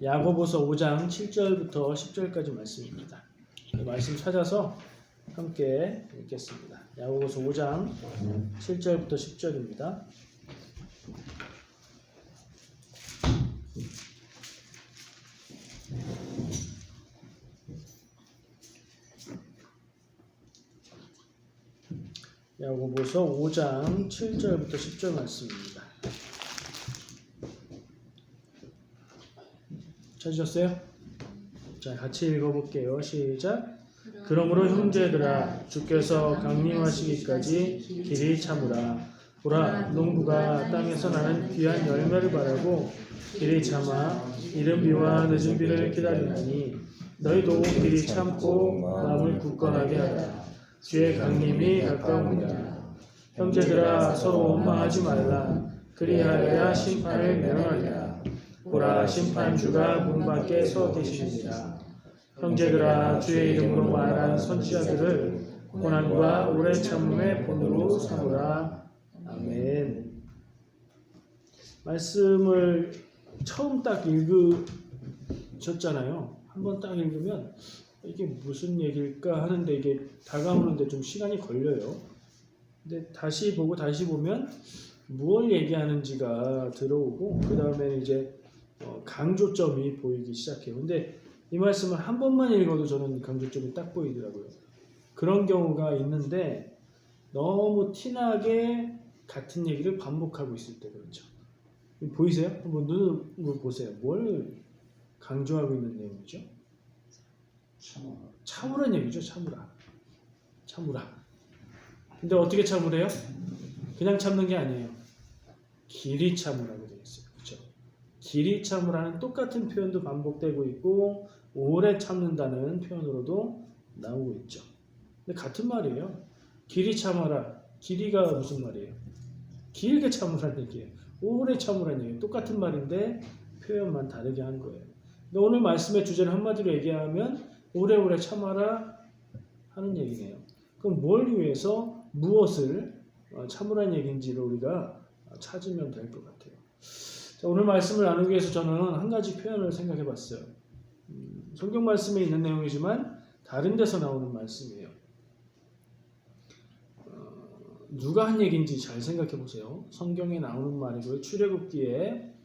야고보서 5장 7절부터 10절까지 말씀입니다. 말씀 찾아서 함께 읽겠습니다. 야고보서 5장 7절부터 10절입니다. 야고보서 5장 7절부터 10절 말씀입니다. 찾으셨어요? 자, 같이 읽어볼게요. 시작. 그러므로 형제들아, 주께서 강림하시기까지 길이 참으라. 보라, 농부가 땅에서 나는 귀한 열매를 바라고 길이 참아 이른 비와 늦은 비를 기다리나니 너희도 길이 참고 마음을 굳건하게 하라. 주의 강림이 가까우니라. 형제들아, 서로 원망하지 말라. 그리하여야 심판을 면하리라. 보라, 심판주가 문 밖에 서 계시느니라. 형제들아, 주의 이름으로 말한 선지자들을 고난과 오래 참음의 본으로 삼으라. 아멘. 말씀을 처음 딱 읽으셨잖아요. 한번 딱 읽으면 이게 무슨 얘기일까 하는데 이게 다가오는데 좀 시간이 걸려요. 근데 다시 보고 다시 보면 무엇을 얘기하는지가 들어오고 그 다음에 이제 강조점이 보이기 시작해요. 근데 이 말씀을 한 번만 읽어도 저는 강조점이 딱 보이더라고요. 그런 경우가 있는데 너무 티나게 같은 얘기를 반복하고 있을 때 그렇죠. 보이세요? 한번 눈으로 보세요. 뭘 강조하고 있는 내용이죠? 참으란 얘기죠. 참으라. 근데 어떻게 참으래요? 그냥 참는 게 아니에요. 길이 참으라고 되어 있어요. 그렇죠? 길이 참으라는 똑같은 표현도 반복되고 있고 오래 참는다는 표현으로도 나오고 있죠. 근데 같은 말이에요. 길이 참아라. 길이가 무슨 말이에요? 길게 참으라는 얘기예요. 오래 참으라는 얘기예요. 똑같은 말인데 표현만 다르게 한 거예요. 근데 오늘 말씀의 주제를 한마디로 얘기하면 오래오래 참아라 하는 얘기네요. 그럼 뭘 위해서 무엇을 참으라는 얘기인지를 우리가 찾으면 될 것 같아요. 자, 오늘 말씀을 나누기 위해서 저는 한 가지 표현을 생각해 봤어요. 성경 말씀에 있는 내용이지만 다른 데서 나오는 말씀이에요. 누가 한 얘기인지 잘 생각해 보세요. 성경에 나오는 말이고요. 출애굽기에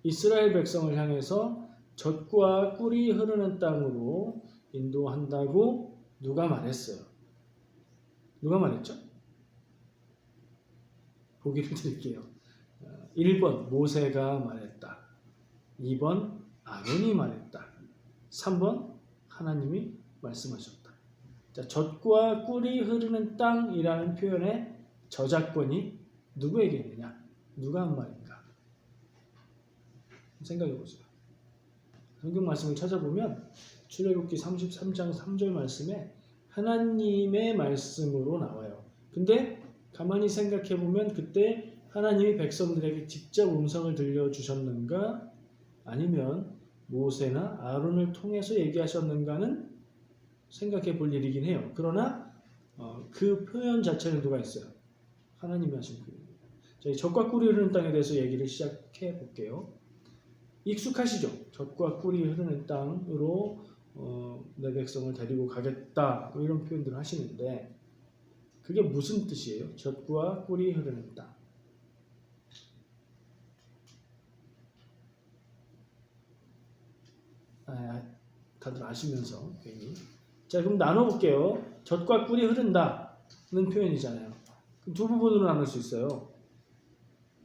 이스라엘 백성을 향해서 젖과 꿀이 흐르는 땅으로 인도한다고 누가 말했어요? 누가 말했죠? 보기를 드릴게요. 1번 모세가 말했다. 2번 아론이 말했다. 3번 하나님이 말씀하셨다. 자, 젖과 꿀이 흐르는 땅이라는 표현의 저작권이 누구에게 있느냐? 누가 한 말인가? 생각해 보세요. 성경 말씀을 찾아보면 출애굽기 33장 3절 말씀에 하나님의 말씀으로 나와요. 근데 가만히 생각해 보면 그때 하나님이 백성들에게 직접 음성을 들려주셨는가 아니면 모세나 아론을 통해서 얘기하셨는가는 생각해 볼 일이긴 해요. 그러나 그 표현 자체는 누가 있어요? 하나님이 하신 표현입니다. 자, 젖과 꿀이 흐르는 땅에 대해서 얘기를 시작해 볼게요. 익숙하시죠? 젖과 꿀이 흐르는 땅으로 내 백성을 데리고 가겠다 이런 표현들을 하시는데 그게 무슨 뜻이에요? 젖과 꿀이 흐르는 땅. 다들 아시면서 괜히. 자, 그럼 나눠볼게요. 젖과 꿀이 흐른다는 표현이잖아요. 두 부분으로 나눌 수 있어요.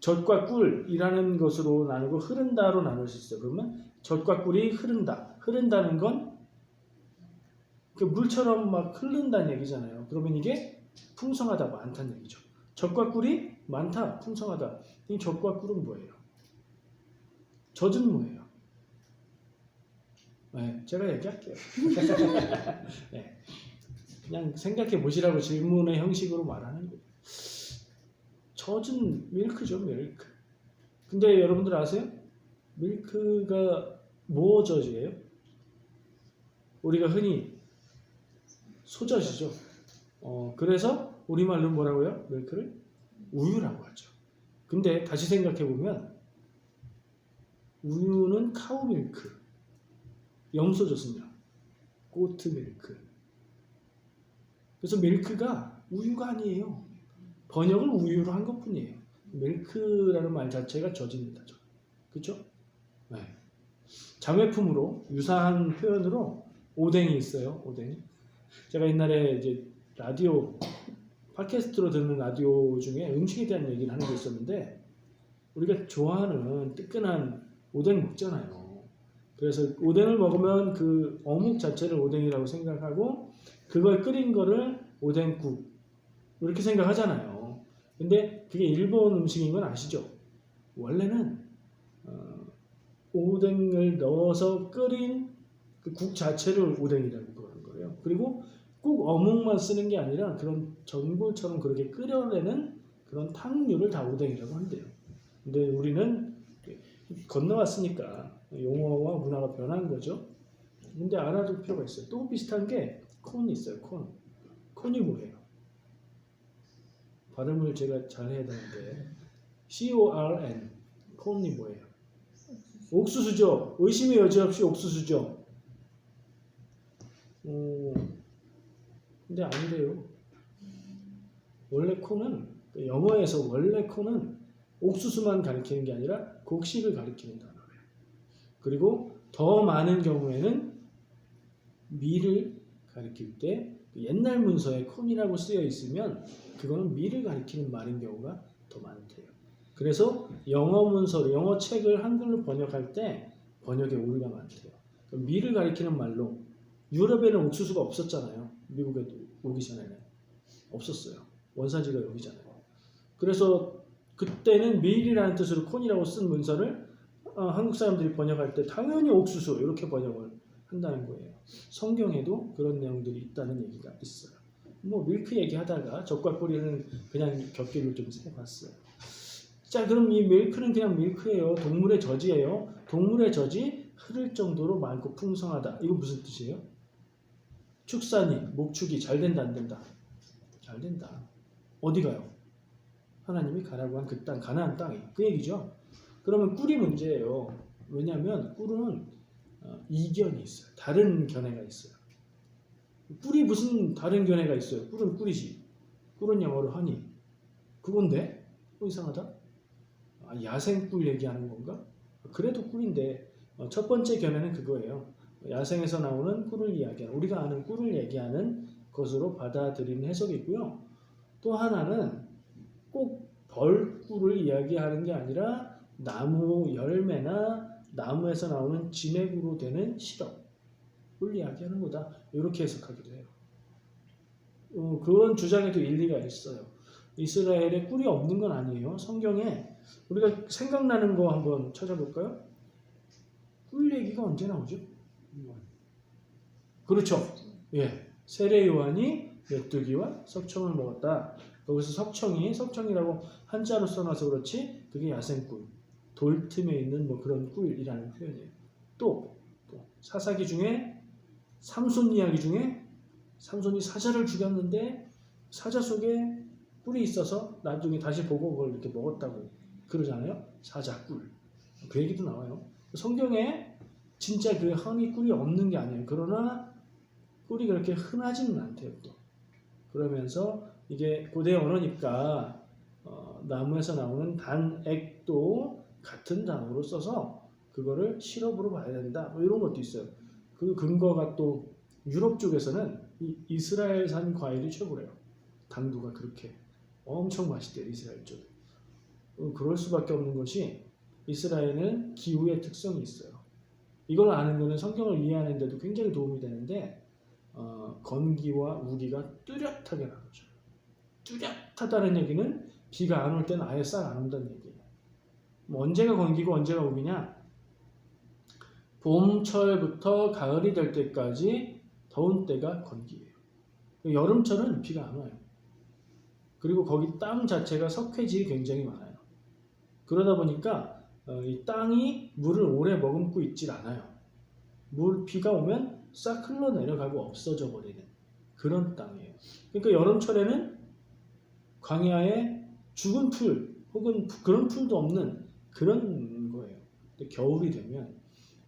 젖과 꿀이라는 것으로 나누고 흐른다로 나눌 수 있어요. 그러면 젖과 꿀이 흐른다. 흐른다는 건 물처럼 막 흐른다는 얘기잖아요. 그러면 이게 풍성하다, 많다는 얘기죠. 젖과 꿀이 많다, 풍성하다. 이 젖과 꿀은 뭐예요? 젖은 뭐예요? 네, 제가 얘기할게요. 네, 그냥 생각해 보시라고 질문의 형식으로 말하는 거예요. 젖은 밀크죠, 밀크. 근데 여러분들 아세요? 밀크가 뭐 젖이에요? 우리가 흔히 소젖이죠. 그래서 우리말로 뭐라고요? 밀크를 우유라고 하죠. 근데 다시 생각해 보면 우유는 카우밀크, 염소젖은요 고트밀크. 그래서 밀크가 우유가 아니에요. 번역을 우유로 한 것뿐이에요. 밀크라는 말 자체가 젖입니다. 그렇죠? 네. 자매품으로 유사한 표현으로 오뎅이 있어요. 오뎅. 제가 옛날에 이제 라디오 팟캐스트로 듣는 라디오 중에 음식에 대한 얘기를 하는 게 있었는데 우리가 좋아하는 뜨끈한 오뎅 먹잖아요. 그래서 오뎅을 먹으면 그 어묵 자체를 오뎅이라고 생각하고 그걸 끓인 거를 오뎅국 이렇게 생각하잖아요. 근데 그게 일본 음식인 건 아시죠? 원래는 오뎅을 넣어서 끓인 그 국 자체를 오뎅이라고 그러는 거예요. 그리고 꼭 어묵만 쓰는 게 아니라 그런 전골처럼 그렇게 끓여내는 그런 탕류를 다 오뎅이라고 한대요. 근데 우리는 건너왔으니까 용어와 문화가 변한 거죠. 근데 알아둘 필요가 있어요. 또 비슷한 게 콘이 있어요. 콘. 콘이 뭐예요? 발음을 제가 잘 해야 되는데 CORN. 콘이 뭐예요? 옥수수죠. 의심의 여지 없이 옥수수죠. 근데 아니래요. 원래 콘은 영어에서 원래 콘은 옥수수만 가리키는 게 아니라 곡식을 가리키는 단어예요. 그리고 더 많은 경우에는 밀을 가리킬 때 옛날 문서에 콘이라고 쓰여 있으면 그거는 밀을 가리키는 말인 경우가 더 많대요. 그래서 영어 문서를 영어 책을 한글로 번역할 때 번역에 오류가 많대요. 밀을 가리키는 말로 유럽에는 옥수수가 없었잖아요. 미국에 오기 전에는 없었어요. 원산지가 여기잖아요. 그래서 그때는 밀이라는 뜻으로 콘이라고 쓴 문서를 한국 사람들이 번역할 때 당연히 옥수수 이렇게 번역을 한다는 거예요. 성경에도 그런 내용들이 있다는 얘기가 있어요. 뭐 밀크 얘기하다가 젖과 뿌리는 그냥 곁길을 좀 세봤어요. 자, 그럼 이 밀크는 그냥 밀크예요. 동물의 젖이에요. 동물의 젖이 흐를 정도로 많고 풍성하다. 이거 무슨 뜻이에요? 축산이, 목축이 잘 된다 안 된다? 잘 된다. 어디 가요? 하나님이 가라고 한 그 땅, 가나안 땅이 그 얘기죠. 그러면 꿀이 문제예요. 왜냐하면 꿀은 이견이 있어요. 다른 견해가 있어요. 꿀이 무슨 다른 견해가 있어요? 꿀은 꿀이지. 꿀은 영어로 허니. 그건데? 이상하다. 야생 꿀 얘기하는 건가? 그래도 꿀인데 첫 번째 견해는 그거예요. 야생에서 나오는 꿀을 이야기하는 우리가 아는 꿀을 얘기하는 것으로 받아들이는 해석이고요. 또 하나는 꼭 벌꿀을 이야기하는 게 아니라 나무 열매나 나무에서 나오는 진액으로 되는 시럽을 이야기하는 거다. 이렇게 해석하기도 해요. 그런 주장에도 일리가 있어요. 이스라엘에 꿀이 없는 건 아니에요. 성경에 우리가 생각나는 거 한번 찾아볼까요? 꿀 얘기가 언제 나오죠? 그렇죠. 예, 세례 요한이 메뚜기와 석청을 먹었다. 거기서 석청이라고 한자로 써놔서 그렇지 그게 야생꿀, 돌 틈에 있는 뭐 그런 꿀이라는 표현이에요. 또 사사기 중에 삼손 이야기 중에 삼손이 사자를 죽였는데 사자 속에 꿀이 있어서 나중에 다시 보고 그걸 이렇게 먹었다고 그러잖아요. 사자꿀. 그 얘기도 나와요. 성경에 진짜 그 허니 꿀이 없는 게 아니에요. 그러나 꿀이 그렇게 흔하지는 않대요. 또. 그러면서 이게 고대 언어니까 나무에서 나오는 단액도 같은 단어로 써서 그거를 시럽으로 봐야 된다. 뭐 이런 것도 있어요. 그 근거가 또 유럽 쪽에서는 이 이스라엘산 과일이 최고래요. 당도가 그렇게 엄청 맛있대요. 이스라엘 쪽에. 그럴 수밖에 없는 것이 이스라엘은 기후의 특성이 있어요. 이걸 아는 거는 성경을 이해하는 데도 굉장히 도움이 되는데 건기와 우기가 뚜렷하게 나오죠. 뚜렷하다는 얘기는 비가 안 올 때는 아예 싹 안 온다는 얘기예요. 뭐 언제가 건기고 언제가 우기냐? 봄철부터 가을이 될 때까지 더운 때가 건기예요. 여름철은 비가 안 와요. 그리고 거기 땅 자체가 석회질이 굉장히 많아요. 그러다 보니까 이 땅이 물을 오래 머금고 있질 않아요. 비가 오면 싹 흘러내려가고 없어져 버리는 그런 땅이에요. 그러니까 여름철에는 광야에 죽은 풀 혹은 그런 풀도 없는 그런 거예요. 근데 겨울이 되면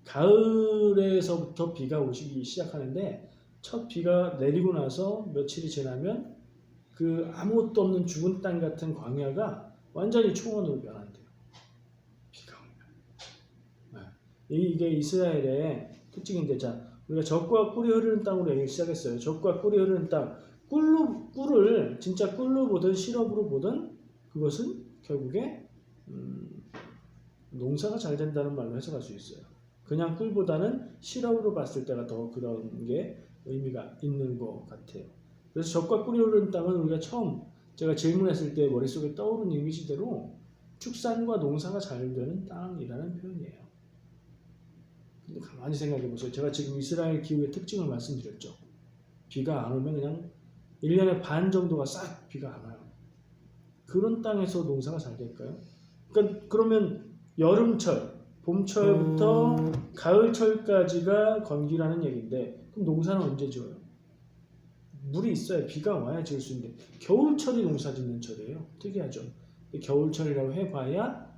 가을에서부터 비가 오기 시작하는데 첫 비가 내리고 나서 며칠이 지나면 그 아무것도 없는 죽은 땅 같은 광야가 완전히 초원으로 변한대요. 비가 오면. 이게 이스라엘의 특징인데, 자, 우리가 젖과 꿀이 흐르는 땅으로 얘기 시작했어요. 젖과 꿀이 흐르는 땅. 꿀을 진짜 꿀로 보든 시럽으로 보든 그것은 결국에 농사가 잘 된다는 말로 해석할 수 있어요. 그냥 꿀보다는 시럽으로 봤을 때가 더 그런 게 의미가 있는 것 같아요. 그래서 젖과 꿀이 흐르는 땅은 우리가 처음 제가 질문했을 때 머릿속에 떠오른 이미지대로 축산과 농사가 잘 되는 땅이라는 표현이에요. 근데 가만히 생각해 보세요. 제가 지금 이스라엘 기후의 특징을 말씀드렸죠. 비가 안 오면 그냥 1년에 반 정도가 싹 비가 안 와요. 그런 땅에서 농사가 잘 될까요? 그러면 여름철, 봄철부터 가을철까지가 건기라는 얘기인데, 그럼 농사는 언제 지어요? 물이 있어야 비가 와야 지을 수 있는데 겨울철이 농사 짓는 철이에요. 특이하죠. 겨울철이라고 해봐야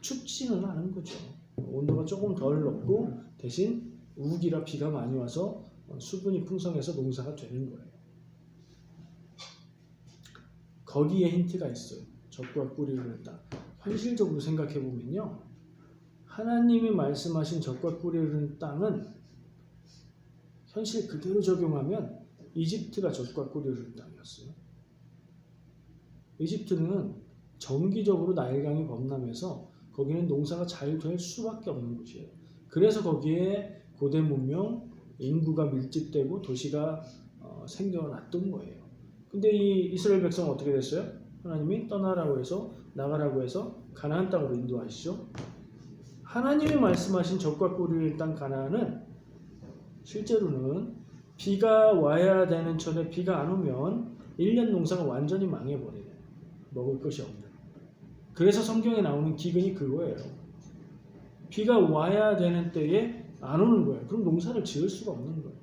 춥지는 않은 거죠. 온도가 조금 덜 높고 대신 우기라 비가 많이 와서 수분이 풍성해서 농사가 되는 거예요. 거기에 힌트가 있어요. 젖과 꿀이 흐르는 땅. 현실적으로 생각해 보면요, 하나님이 말씀하신 젖과 꿀이 흐르는 땅은 현실 그대로 적용하면 이집트가 젖과 꿀이 흐르는 땅이었어요. 이집트는 정기적으로 나일강이 범람해서 거기는 농사가 잘 될 수밖에 없는 곳이에요. 그래서 거기에 고대 문명, 인구가 밀집되고 도시가 생겨났던 거예요. 근데 이 이스라엘 백성은 어떻게 됐어요? 하나님이 떠나라고 해서, 나가라고 해서 가나안 땅으로 인도하시죠. 하나님이 말씀하신 젖과 꿀이 흐르는 땅 가나안은 실제로는 비가 와야 되는 철에 비가 안 오면 1년 농사가 완전히 망해버려요. 먹을 것이 없는. 그래서 성경에 나오는 기근이 그거예요. 비가 와야 되는 때에 안 오는 거예요. 그럼 농사를 지을 수가 없는 거예요.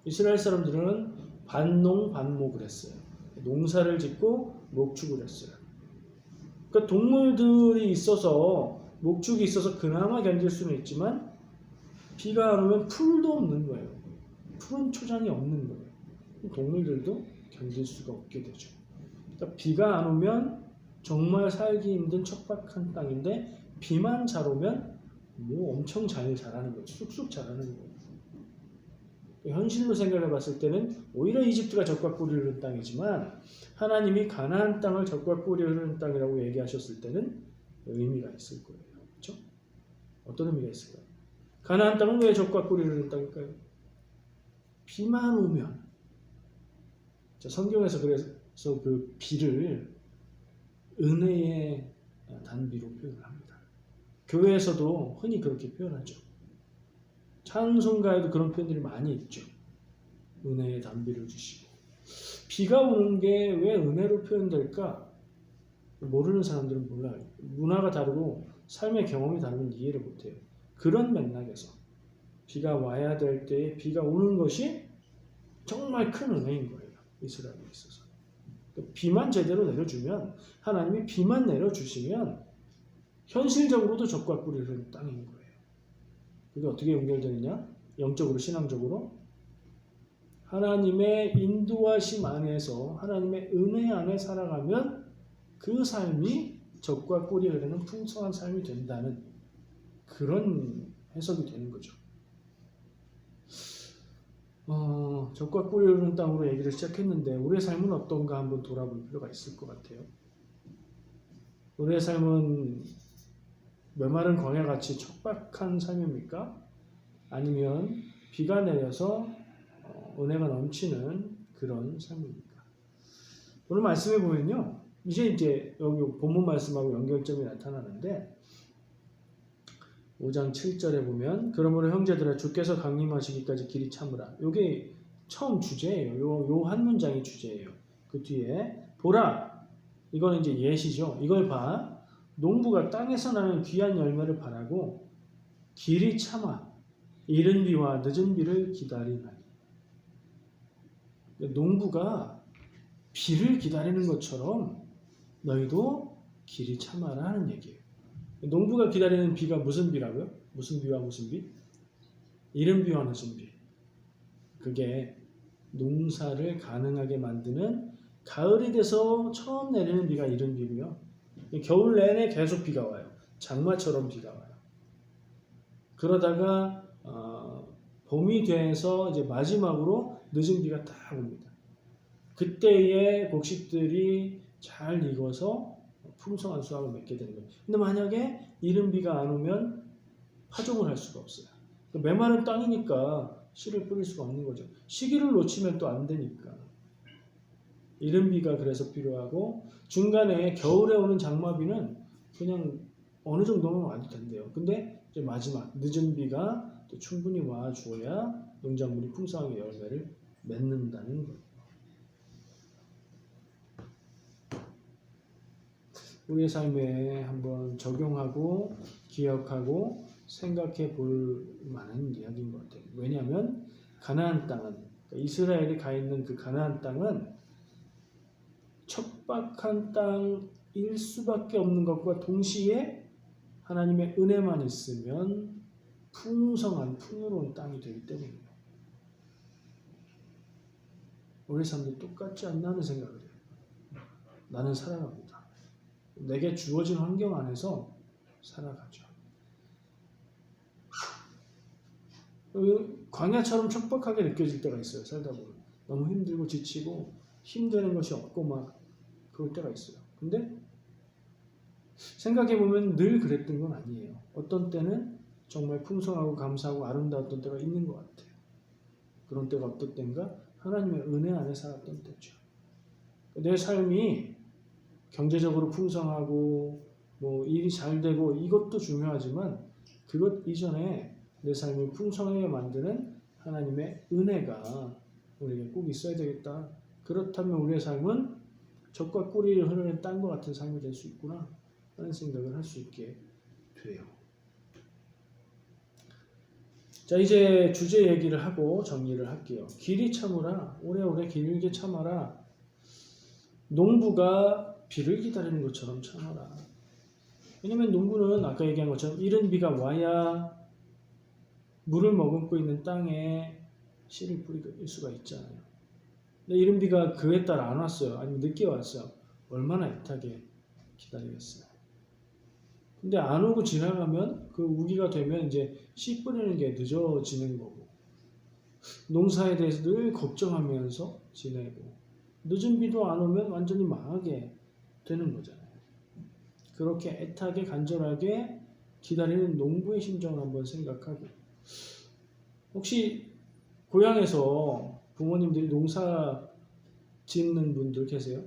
이스라엘 사람들은 반농 반목을 했어요. 농사를 짓고 목축을 했어요. 그러니까 동물들이 있어서, 목축이 있어서 그나마 견딜 수는 있지만 비가 안 오면 풀도 없는 거예요. 푸른 초장이 없는 거예요. 동물들도 견딜 수가 없게 되죠. 그러니까 비가 안 오면 정말 살기 힘든 척박한 땅인데 비만 잘 오면 뭐 엄청 잘 자라는 거예요. 쑥쑥 자라는 거예요. 현실로 생각해 봤을 때는 오히려 이집트가 젖과 꿀이 흐르는 땅이지만 하나님이 가나안 땅을 젖과 꿀이 흐르는 땅이라고 얘기하셨을 때는 의미가 있을 거예요. 그렇죠? 어떤 의미가 있을까요? 가나안 땅은 왜 젖과 꿀이 흐르는 땅일까요? 비만 오면, 성경에서 그래서 그 비를 은혜의 단비로 표현을 합니다. 교회에서도 흔히 그렇게 표현하죠. 찬송가에도 그런 표현들이 많이 있죠. 은혜의 단비를 주시고. 비가 오는 게 왜 은혜로 표현될까? 모르는 사람들은 몰라요. 문화가 다르고 삶의 경험이 다르면 이해를 못해요. 그런 맥락에서 비가 와야 될 때에 비가 오는 것이 정말 큰 은혜인 거예요. 이스라엘에 있어서. 비만 제대로 내려주면, 하나님이 비만 내려주시면 현실적으로도 젖과 꿀이 흐르는 땅인 거예요. 그게 어떻게 연결되느냐? 영적으로, 신앙적으로 하나님의 인도하심 안에서, 하나님의 은혜 안에 살아가면 그 삶이 젖과 꿀이 흐르는 풍성한 삶이 된다는 그런 해석이 되는 거죠. 젖과 꿀이 흐르는 땅으로 얘기를 시작했는데 우리의 삶은 어떤가 한번 돌아볼 필요가 있을 것 같아요. 우리의 삶은 메마른 광야같이 척박한 삶입니까? 아니면 비가 내려서 은혜가 넘치는 그런 삶입니까? 오늘 말씀해 보면요, 이제 여기 본문 말씀하고 연결점이 나타나는데 5장 7절에 보면, 그러므로 형제들아 주께서 강림하시기까지 길이 참으라. 이게 처음 주제예요. 요 한 문장이 주제예요. 그 뒤에 보라, 이건 이제 예시죠. 이걸 봐, 농부가 땅에서 나는 귀한 열매를 바라고 길이 참아 이른 비와 늦은 비를 기다리나니. 농부가 비를 기다리는 것처럼 너희도 길이 참아라 하는 얘기예요. 농부가 기다리는 비가 무슨 비라고요? 무슨 비와 무슨 비? 이른 비와 늦은 비. 그게 농사를 가능하게 만드는 가을이 돼서 처음 내리는 비가 이른 비고요. 겨울 내내 계속 비가 와요. 장마처럼 비가 와요. 그러다가 봄이 돼서 이제 마지막으로 늦은 비가 딱 옵니다. 그때의 곡식들이 잘 익어서 풍성한 수확을 맺게 되는 거예요. 근데 만약에 이른 비가 안 오면 파종을 할 수가 없어요. 메마른 땅이니까 씨를 뿌릴 수가 없는 거죠. 시기를 놓치면 또 안 되니까. 이른 비가 그래서 필요하고 중간에 겨울에 오는 장마비는 그냥 어느 정도는 와도 된대요. 근데 이제 마지막 늦은 비가 또 충분히 와줘야 농작물이 풍성하게 열매를 맺는다는 거예요. 우리의 삶에 한번 적용하고 기억하고 생각해 볼 만한 이야기인 것 같아요. 왜냐하면 가나안 땅은 그러니까 이스라엘이 가 있는 그 가나안 땅은 척박한 땅일 수밖에 없는 것과 동시에 하나님의 은혜만 있으면 풍성한 풍요로운 땅이 되기 때문이에요. 우리 삶도 똑같지 않나 하는 생각을 해요. 나는 살아갑니다. 내게 주어진 환경 안에서 살아가죠. 광야처럼 척박하게 느껴질 때가 있어요. 살다 보면 너무 힘들고 지치고 힘드는 것이 없고 막 그럴 때가 있어요. 근데 생각해 보면 늘 그랬던 건 아니에요. 어떤 때는 정말 풍성하고 감사하고 아름다웠던 때가 있는 것 같아요. 그런 때가 어떤 때인가? 하나님의 은혜 안에 살았던 때죠. 내 삶이 경제적으로 풍성하고 뭐 일이 잘 되고 이것도 중요하지만 그것 이전에 내 삶을 풍성하게 만드는 하나님의 은혜가 우리에게 꼭 있어야 되겠다. 그렇다면 우리의 삶은 젖과 꿀이 흐르는 땅과 같은 삶이 될 수 있구나 하는 생각을 할 수 있게 돼요. 자, 이제 주제 얘기를 하고 정리를 할게요. 길이 참으라, 오래오래 길게 참아라. 농부가 비를 기다리는 것처럼 참아라. 왜냐면 농부는 아까 얘기한 것처럼 이른 비가 와야 물을 머금고 있는 땅에 씨를 뿌릴 수가 있잖아요. 근데 이른 비가 그에 따라 안 왔어요. 아니면 늦게 왔어요. 얼마나 애타게 기다리겠어요. 근데 안 오고 지나가면 그 우기가 되면 이제 씨 뿌리는 게 늦어지는 거고 농사에 대해서 늘 걱정하면서 지내고 늦은 비도 안 오면 완전히 망하게 되는 거잖아요. 그렇게 애타게 간절하게 기다리는 농부의 심정을 한번 생각하고 혹시 고향에서 부모님들이 농사 짓는 분들 계세요?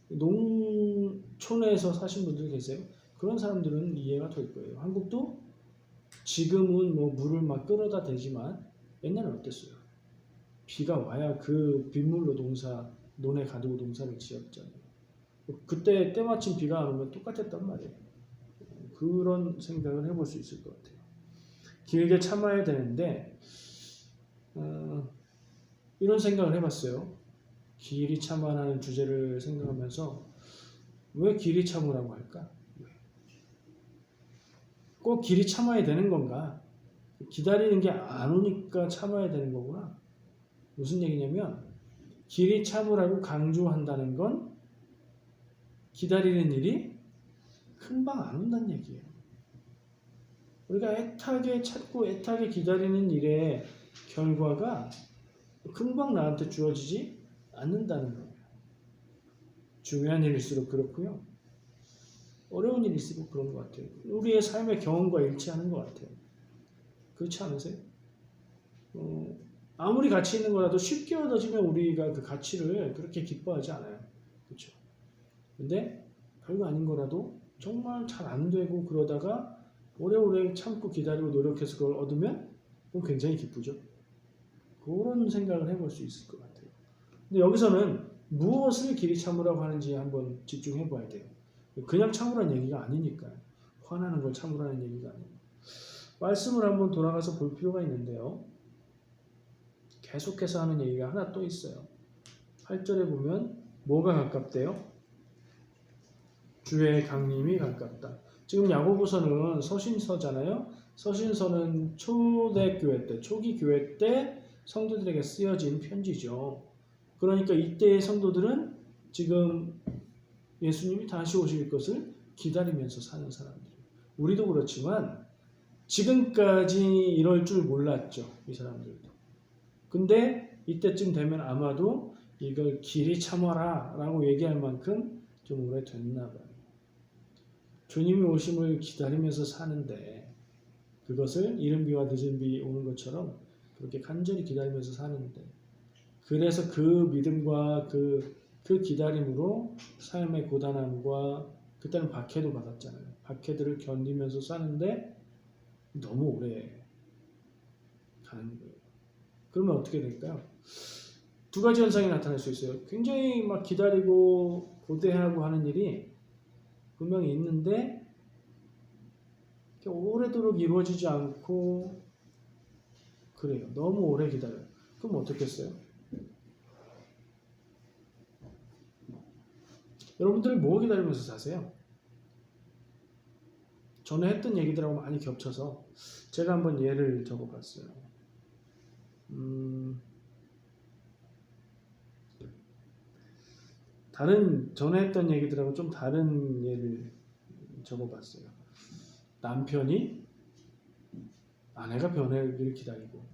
농촌에서 사신 분들 계세요? 그런 사람들은 이해가 될 거예요. 한국도 지금은 뭐 물을 막 끌어다 대지만 옛날엔 어땠어요? 비가 와야 그 빗물로 논에 가두고 농사를 지었잖아요. 그때 때마침 비가 안 오면 똑같았단 말이에요. 그런 생각을 해볼 수 있을 것 같아요. 길게 참아야 되는데 이런 생각을 해봤어요. 길이 참아라는 주제를 생각하면서 왜 길이 참으라고 할까? 꼭 길이 참아야 되는 건가? 기다리는 게 안 오니까 참아야 되는 거구나. 무슨 얘기냐면 길이 참으라고 강조한다는 건 기다리는 일이 금방 안 온다는 얘기예요. 우리가 애타게 찾고 애타게 기다리는 일의 결과가 금방 나한테 주어지지 않는다는 거예요. 중요한 일일수록 그렇고요. 어려운 일일수록 그런 것 같아요. 우리의 삶의 경험과 일치하는 것 같아요. 그렇지 않으세요? 아무리 가치 있는 거라도 쉽게 얻어지면 우리가 그 가치를 그렇게 기뻐하지 않아요. 그렇죠? 근데 별거 아닌 거라도 정말 잘 안 되고 그러다가 오래오래 참고 기다리고 노력해서 그걸 얻으면 그건 굉장히 기쁘죠. 그런 생각을 해볼 수 있을 것 같아요. 근데 여기서는 무엇을 길이 참으라고 하는지 한번 집중해 봐야 돼요. 그냥 참으라는 얘기가 아니니까요. 화나는 걸 참으라는 얘기가 아니에요. 말씀을 한번 돌아가서 볼 필요가 있는데요. 계속해서 하는 얘기가 하나 또 있어요. 8절에 보면 뭐가 가깝대요? 주의 강림이 가깝다. 지금 야고보서는 서신서잖아요. 서신서는 초대교회 때, 초기 교회 때 성도들에게 쓰여진 편지죠. 그러니까 이때의 성도들은 지금 예수님이 다시 오실 것을 기다리면서 사는 사람들이에요. 우리도 그렇지만 지금까지 이럴 줄 몰랐죠. 이 사람들도. 근데 이때쯤 되면 아마도 이걸 길이 참아라 라고 얘기할 만큼 좀 오래됐나 봐요. 주님이 오심을 기다리면서 사는데 그것을 이른 비와 늦은 비 오는 것처럼 그렇게 간절히 기다리면서 사는데 그래서 그 믿음과 그 기다림으로 삶의 고단함과 그때는 박해도 받았잖아요. 박해들을 견디면서 사는데 너무 오래 가는 거예요. 그러면 어떻게 될까요? 두 가지 현상이 나타날 수 있어요. 굉장히 막 기다리고 고대하고 하는 일이 분명히 있는데 오래도록 이루어지지 않고 그래요. 너무 오래 기다려요. 그럼 어떻겠어요? 여러분들 뭐 기다리면서 사세요? 전에 했던 얘기들하고 많이 겹쳐서 제가 한번 예를 적어봤어요. 전에 했던 얘기들하고 좀 다른 예를 적어봤어요. 남편이 아내가 변하기를 기다리고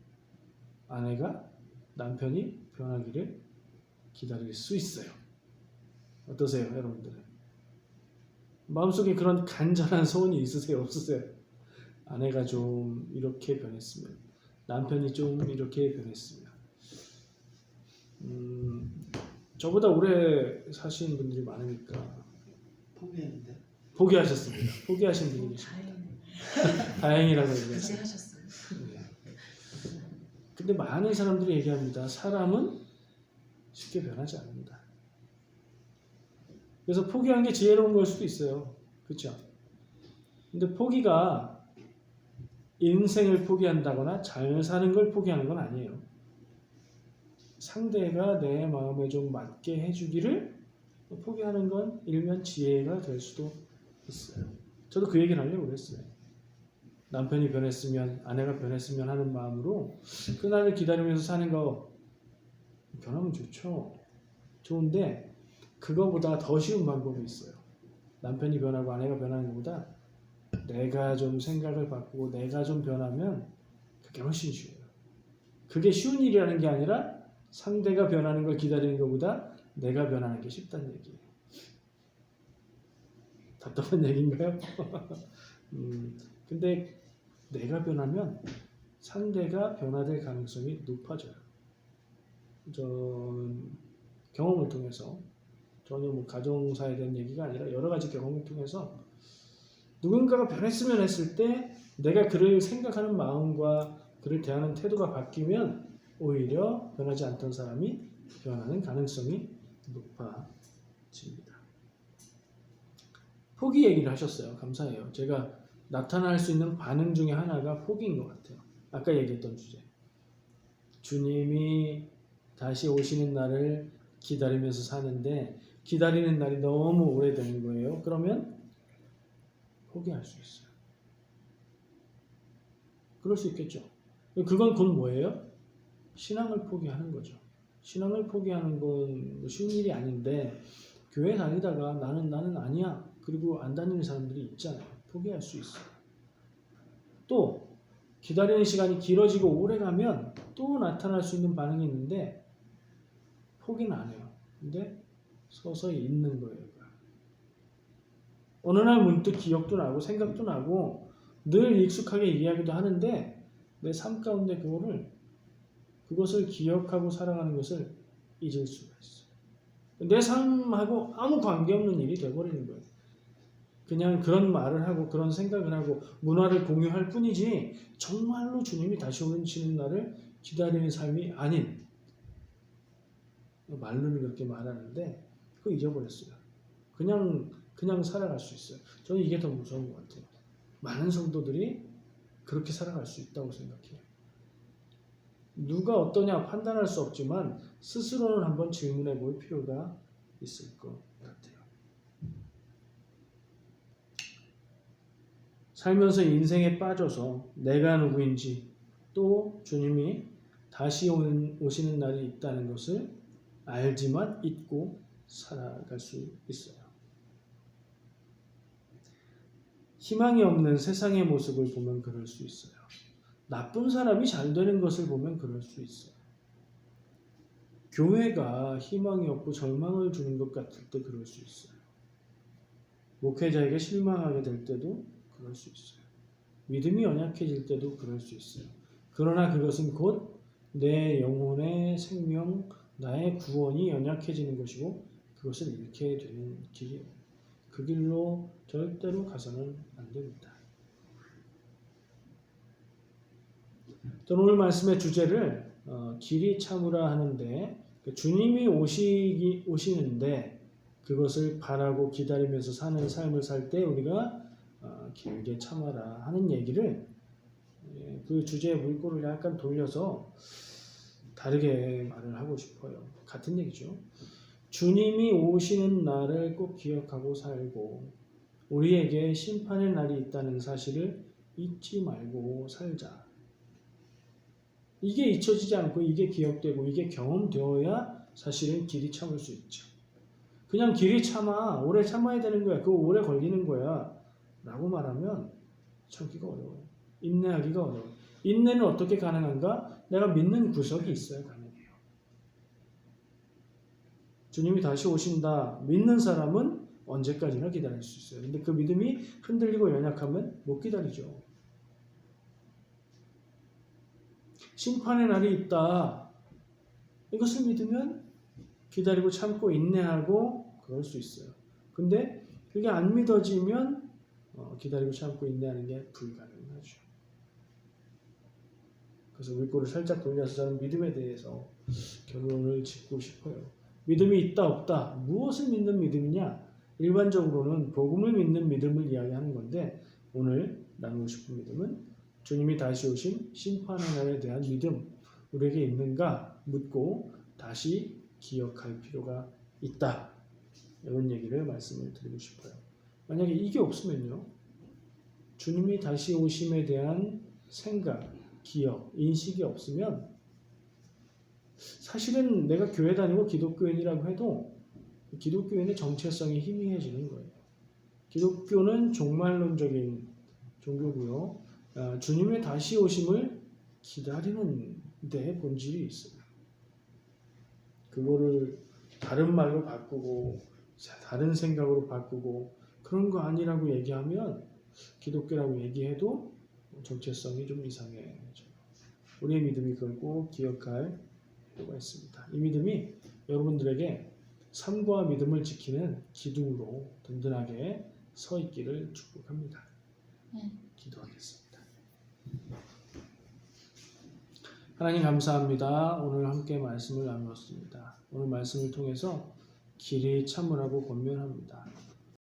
아내가 남편이 변하기를 기다릴 수 있어요. 어떠세요, 여러분들은? 마음속에 그런 간절한 소원이 있으세요, 없으세요? 아내가 좀 이렇게 변했으면, 남편이 좀 이렇게 변했으면. 저보다 오래 사신 분들이 많으니까 포기했는데 포기하셨습니다. 포기하신 분이 계십니다. 다행이라고 얘기했어요. 하셨어요. 네. 근데 많은 사람들이 얘기합니다. 사람은 쉽게 변하지 않는다. 그래서 포기한 게 지혜로운 걸 수도 있어요. 그렇죠? 근데 포기가 인생을 포기한다거나 잘 사는 걸 포기하는 건 아니에요. 상대가 내 마음에 좀 맞게 해주기를 포기하는 건 일면 지혜가 될 수도 있어요. 저도 그 얘기를 하려고 그랬어요. 남편이 변했으면, 아내가 변했으면 하는 마음으로 그날을 기다리면서 사는 거 변하면 좋죠. 좋은데 그거보다 더 쉬운 방법이 있어요. 남편이 변하고 아내가 변하는 것보다 내가 좀 생각을 바꾸고 내가 좀 변하면 그게 훨씬 쉬워요. 그게 쉬운 일이라는 게 아니라 상대가 변하는 걸 기다리는 것보다 내가 변하는 게 쉽다는 얘기예요. 답답한 얘기인가요? 근데 내가 변하면 상대가 변화될 가능성이 높아져요. 전 경험을 통해서 전혀 뭐 가정사에 대한 얘기가 아니라 여러 가지 경험을 통해서 누군가가 변했으면 했을 때 내가 그를 생각하는 마음과 그를 대하는 태도가 바뀌면 오히려 변하지 않던 사람이 변하는 가능성이 높아집니다. 포기 얘기를 하셨어요. 감사해요. 제가 나타날 수 있는 반응 중에 하나가 포기인 것 같아요. 아까 얘기했던 주제. 주님이 다시 오시는 날을 기다리면서 사는데 기다리는 날이 너무 오래되는 거예요. 그러면 포기할 수 있어요. 그럴 수 있겠죠. 그건 곧 뭐예요? 신앙을 포기하는 거죠. 신앙을 포기하는 건 쉬운 일이 아닌데 교회 다니다가 나는 아니야. 그리고 안 다니는 사람들이 있잖아요. 포기할 수 있어요. 또 기다리는 시간이 길어지고 오래가면 또 나타날 수 있는 반응이 있는데 포기는 안 해요. 근데 서서히 있는 거예요. 어느 날 문득 기억도 나고 생각도 나고 늘 익숙하게 이야기도 하는데 내 삶 가운데 그것을 기억하고 살아가는 것을 잊을 수가 있어요. 내 삶하고 아무 관계없는 일이 되어버리는 거예요. 그냥 그런 말을 하고 그런 생각을 하고 문화를 공유할 뿐이지 정말로 주님이 다시 오시는 날을 기다리는 삶이 아닌, 말로는 그렇게 말하는데 그거 잊어버렸어요. 그냥 살아갈 수 있어요. 저는 이게 더 무서운 것 같아요. 많은 성도들이 그렇게 살아갈 수 있다고 생각해요. 누가 어떠냐 판단할 수 없지만 스스로는 한번 질문해 볼 필요가 있을 것 같아요. 살면서 인생에 빠져서 내가 누구인지 또 주님이 다시 오시는 날이 있다는 것을 알지만 잊고 살아갈 수 있어요. 희망이 없는 세상의 모습을 보면 그럴 수 있어요. 나쁜 사람이 잘 되는 것을 보면 그럴 수 있어요. 교회가 희망이 없고 절망을 주는 것 같을 때 그럴 수 있어요. 목회자에게 실망하게 될 때도 그럴 수 있어요. 믿음이 연약해질 때도 그럴 수 있어요. 그러나 그것은 곧 내 영혼의 생명, 나의 구원이 연약해지는 것이고 그것을 잃게 되는 길이에요. 그 길로 절대로 가서는 안 됩니다. 저는 오늘 말씀의 주제를 길이 참으라 하는데 주님이 오시는데 그것을 바라고 기다리면서 사는 삶을 살 때 우리가 길게 참아라 하는 얘기를 그 주제의 물꼬를 약간 돌려서 다르게 말을 하고 싶어요. 같은 얘기죠. 주님이 오시는 날을 꼭 기억하고 살고 우리에게 심판의 날이 있다는 사실을 잊지 말고 살자. 이게 잊혀지지 않고 이게 기억되고 이게 경험되어야 사실은 길이 참을 수 있죠. 그냥 길이 참아, 오래 참아야 되는 거야, 그거 오래 걸리는 거야 라고 말하면 참기가 어려워요. 인내하기가 어려워요. 인내는 어떻게 가능한가? 내가 믿는 구석이 있어야 가능해요. 주님이 다시 오신다 믿는 사람은 언제까지나 기다릴 수 있어요. 근데 그 믿음이 흔들리고 연약하면 못 기다리죠. 심판의 날이 있다. 이것을 믿으면 기다리고 참고 인내하고 그럴 수 있어요. 근데 그게 안 믿어지면 기다리고 참고 인내하는 게 불가능하죠. 그래서 물꼬를 살짝 돌려서 저는 믿음에 대해서 결론을 짓고 싶어요. 믿음이 있다 없다. 무엇을 믿는 믿음이냐? 일반적으로는 복음을 믿는 믿음을 이야기하는 건데 오늘 나누고 싶은 믿음은 주님이 다시 오신 심판의 날에 대한 믿음 우리에게 있는가 묻고 다시 기억할 필요가 있다. 이런 얘기를 말씀을 드리고 싶어요. 만약에 이게 없으면요. 주님이 다시 오심에 대한 생각, 기억, 인식이 없으면 사실은 내가 교회 다니고 기독교인이라고 해도 기독교인의 정체성이 희미해지는 거예요. 기독교는 종말론적인 종교고요. 주님의 다시 오심을 기다리는 데 본질이 있어요. 그거를 다른 말로 바꾸고 다른 생각으로 바꾸고 그런 거 아니라고 얘기하면 기독교라고 얘기해도 정체성이 좀 이상해져요. 우리의 믿음이 그걸 꼭 기억할 필요가 있습니다. 이 믿음이 여러분들에게 삶과 믿음을 지키는 기둥으로 든든하게 서 있기를 축복합니다. 기도하겠습니다. 하나님 감사합니다. 오늘 함께 말씀을 나누었습니다. 오늘 말씀을 통해서 길이 참으라고 권면합니다.